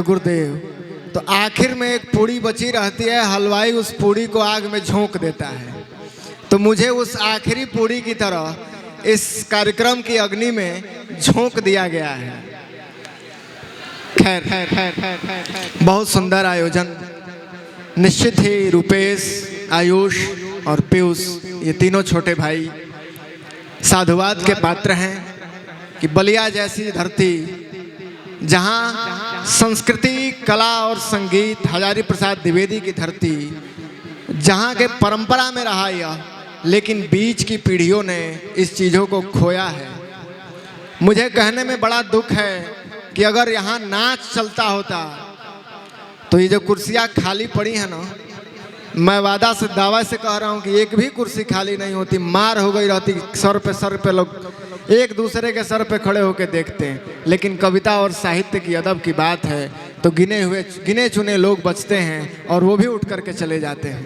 गुरुदेव। तो आखिर में एक पूड़ी बची रहती है, हलवाई उस पूड़ी को आग में झोंक देता है। तो मुझे उस आखिरी पूड़ी की तरह इस कार्यक्रम की अग्नि में झोंक दिया गया है। खैर बहुत सुंदर आयोजन। निश्चित ही रूपेश, आयुष और पीयूष, ये तीनों छोटे भाई साधुवाद के पात्र हैं कि बलिया जैसी धरती, जहाँ संस्कृति, कला और संगीत, हजारी प्रसाद द्विवेदी की धरती, जहाँ के परंपरा में रहा यह, लेकिन बीच की पीढ़ियों ने इस चीज़ों को खोया है। मुझे कहने में बड़ा दुख है कि अगर यहाँ नाच चलता होता तो ये जो कुर्सियाँ खाली पड़ी हैं ना, मैं वादा से दावा से कह रहा हूँ कि एक भी कुर्सी खाली नहीं होती, मार हो गई रहती। सर पे लोग एक दूसरे के सर पे खड़े होकर देखते हैं। लेकिन कविता और साहित्य की अदब की बात है तो गिने चुने लोग बचते हैं और वो भी उठ करके चले जाते हैं।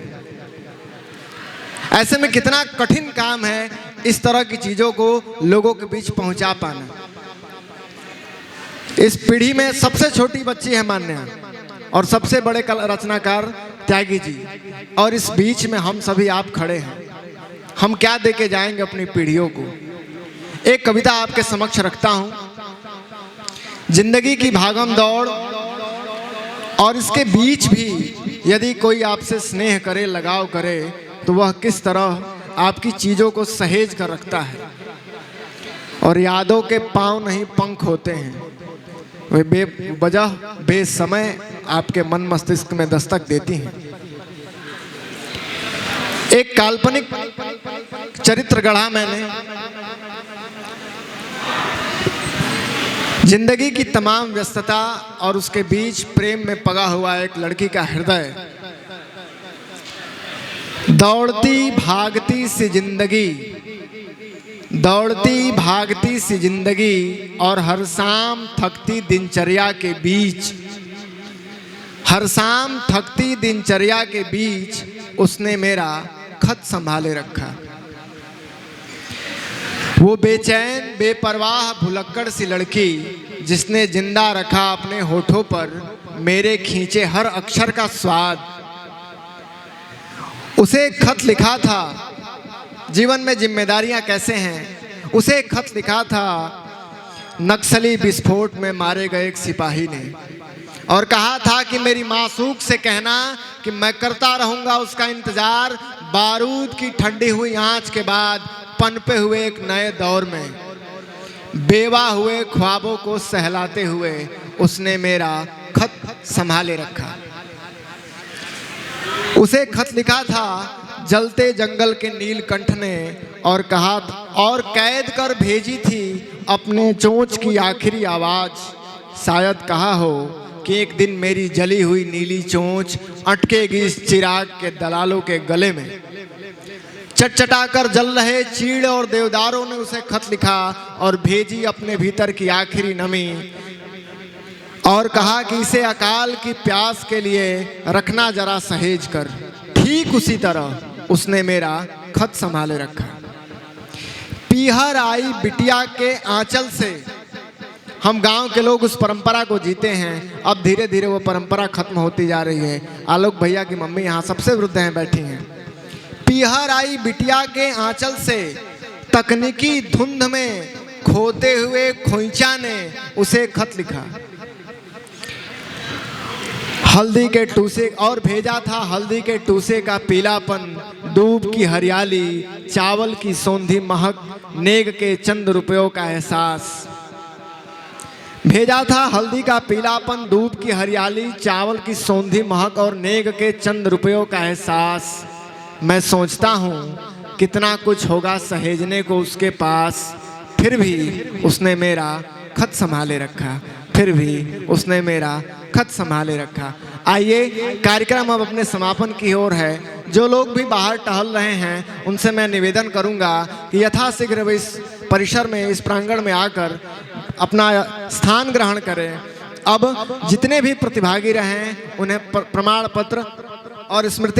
ऐसे में कितना कठिन काम है इस तरह की चीज़ों को लोगों के बीच पहुंचा पाना। इस पीढ़ी में सबसे छोटी बच्ची है मान्या और सबसे बड़े रचनाकार त्यागी जी, और इस बीच में हम सभी आप खड़े हैं। हम क्या दे के जाएंगे अपनी पीढ़ियों को? एक कविता आपके समक्ष रखता हूं। जिंदगी की भागम दौड़ और इसके बीच भी यदि कोई आपसे स्नेह करे, लगाव करे, तो वह किस तरह आपकी चीज़ों को सहेज कर रखता है। और यादों के पांव नहीं पंख होते हैं, वे बेवजह बेसमय आपके मन मस्तिष्क में दस्तक देती हैं। एक काल्पनिक चरित्र गढ़ा मैंने। जिंदगी की तमाम व्यस्तता और उसके बीच प्रेम में पगा हुआ एक लड़की का हृदय। दौड़ती भागती सी जिंदगी, दौड़ती भागती सी जिंदगी और हर शाम थकती दिनचर्या के बीच, हर शाम थकती दिनचर्या के बीच उसने मेरा खत संभाले रखा। वो बेचैन बेपरवाह भुलक्कड़ सी लड़की जिसने जिंदा रखा अपने होठों पर मेरे खींचे हर अक्षर का स्वाद। उसे एक खत लिखा था, जीवन में जिम्मेदारियां कैसे हैं। उसे एक खत लिखा था नक्सली विस्फोट में मारे गए एक सिपाही ने, और कहा था कि मेरी मासूक से कहना कि मैं करता रहूंगा उसका इंतजार, बारूद की ठंडी हुई आंच के बाद पनपे हुए एक नए दौर में। बेवा हुए ख्वाबों को सहलाते हुए उसने मेरा खत संभाले रखा। उसे खत लिखा था जलते जंगल के नीलकंठ ने, और कहा और कैद कर भेजी थी अपने चोंच की आखिरी आवाज। शायद कहा हो कि एक दिन मेरी जली हुई नीली चोंच अटकेगी इस चिराग के दलालों के गले में। चटचटाकर जल रहे चीड़ और देवदारों ने उसे खत लिखा और भेजी अपने भीतर की आखिरी नमी, और कहा कि इसे अकाल की प्यास के लिए रखना जरा सहेज कर। ठीक उसी तरह उसने मेरा खत संभाले रखा। पीहर आई बिटिया के आंचल से। हम गांव के लोग उस परंपरा को जीते हैं। अब धीरे धीरे वो परंपरा खत्म होती जा रही है। आलोक भैया की मम्मी यहाँ सबसे वृद्ध हैं, बैठी हैं। पीहर आई बिटिया के आंचल से, तकनीकी धुंध में खोते हुए खोइंचा ने उसे खत लिखा। हल्दी के टूसे और भेजा था हल्दी के टूसे का पीलापन, दूब की हरियाली, चावल की सौंधी महक, नेग के चंद रुपयों का एहसास। भेजा था हल्दी का पीलापन, दूब की हरियाली, चावल की सौंधी महक और नेग के चंद रुपयों का एहसास। मैं सोचता हूँ कितना कुछ होगा सहेजने को उसके पास, फिर भी उसने मेरा खत संभाले रखा, फिर भी उसने मेरा खत संभाले रखा। आइए, कार्यक्रम अब अपने समापन की ओर है। जो लोग भी बाहर टहल रहे हैं उनसे मैं निवेदन करूंगा कि यथाशीघ्र इस परिसर में, इस प्रांगण में आकर अपना स्थान ग्रहण करें। अब जितने भी प्रतिभागी रहे उन्हें प्रमाण पत्र और स्मृति